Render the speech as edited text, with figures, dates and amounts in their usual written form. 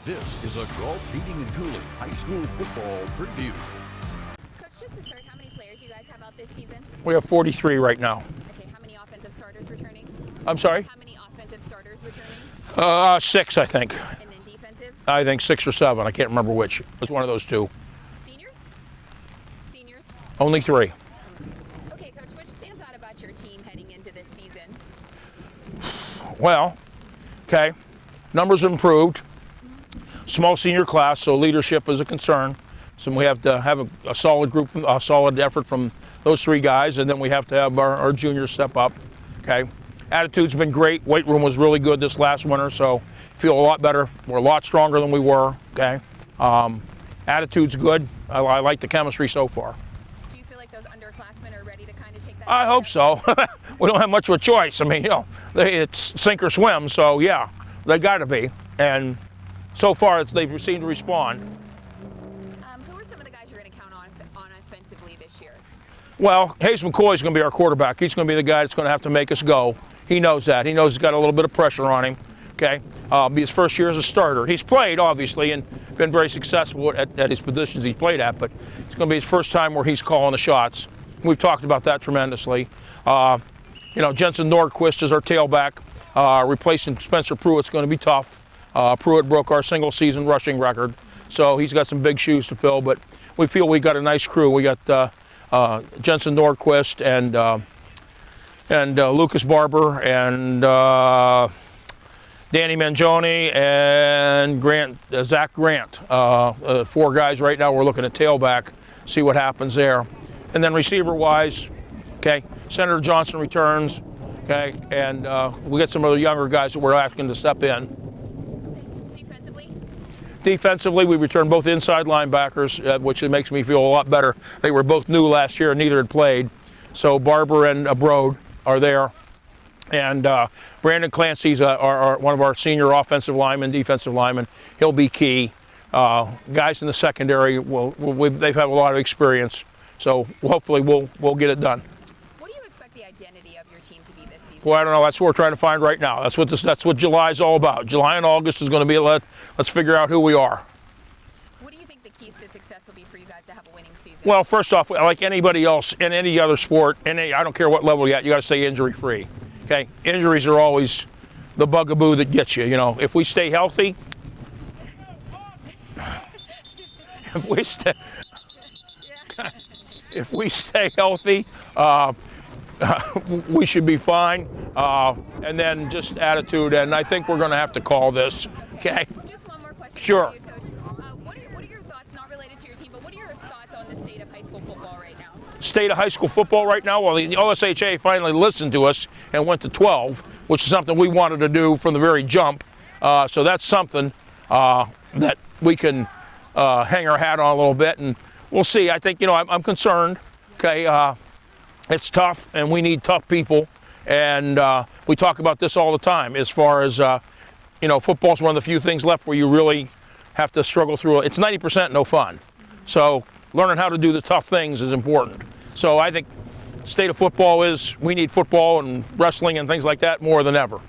This is a Gault Heating and Cooling High School Football Preview. Coach, just to start, how many players you guys have out this season? We have 43 right now. Okay, how many offensive starters returning? I'm sorry? How many offensive starters returning? 6, I think. And then defensive? I think 6 or 7. I can't remember which. It was one of those two. Seniors? Seniors? Only 3. Okay, Coach, what stands out about your team heading into this season? Well, okay, numbers improved. Small senior class, so leadership is a concern. So we have to have a solid group, a solid effort from those 3 guys, and then we have to have our juniors step up. Okay, attitude's been great. Weight room was really good this last winter, so feel a lot better. We're a lot stronger than we were. Okay, attitude's good. I like the chemistry so far. Do you feel like those underclassmen are ready to kind of take that? I hope so. We don't have much of a choice. I mean, it's sink or swim. So yeah, they got to be. And so far, they've seemed to respond. Who are some of the guys you're going to count on offensively this year? Well, Hayes McCoy is going to be our quarterback. He's going to be the guy that's going to have to make us go. He knows that. He knows he's got a little bit of pressure on him. Okay, be his first year as a starter. He's played, obviously, and been very successful at his positions he's played at, but it's going to be his first time where he's calling the shots. We've talked about that tremendously. Jensen Nordquist is our tailback. Replacing Spencer Pruitt's going to be tough. Pruitt broke our single-season rushing record, so he's got some big shoes to fill. But we feel we got a nice crew. We got Jensen Nordquist and Lucas Barber and Danny Mangione and Zach Grant. 4 guys right now. We're looking at tailback, see what happens there, and then receiver-wise, okay, Senator Johnson returns. Okay, and we got some other younger guys that we're asking to step in. Defensively, we returned both inside linebackers, which makes me feel a lot better. They were both new last year and neither had played. So Barber and Brode are there. And Brandon Clancy's one of our senior offensive linemen, defensive linemen. He'll be key. Guys in the secondary, they've had a lot of experience. So hopefully we'll get it done. What do you expect the identity of your team to be this season? Well, I don't know. That's what we're trying to find right now. That's what July's all about. July and August is going to be let's figure out who we are. What do you think the keys to success will be for you guys to have a winning season? Well, first off, like anybody else in any other sport, I don't care what level you're at, you got to stay injury-free. Okay, injuries are always the bugaboo that gets you. If we stay healthy, if we stay healthy, we should be fine. And then just attitude, and I think we're going to have to call this. Okay. Just one more question. Sure. For you, Coach. What are your thoughts, not related to your team, but what are your thoughts on the state of high school football right now? State of high school football right now? Well, the OSHA finally listened to us and went to 12, which is something we wanted to do from the very jump. So that's something that we can hang our hat on a little bit, and we'll see. I think, I'm concerned. Okay, it's tough, and we need tough people, and we talk about this all the time as far as, football's one of the few things left where you really have to struggle through it. It's 90% no fun. So learning how to do the tough things is important. So I think state of football is we need football and wrestling and things like that more than ever.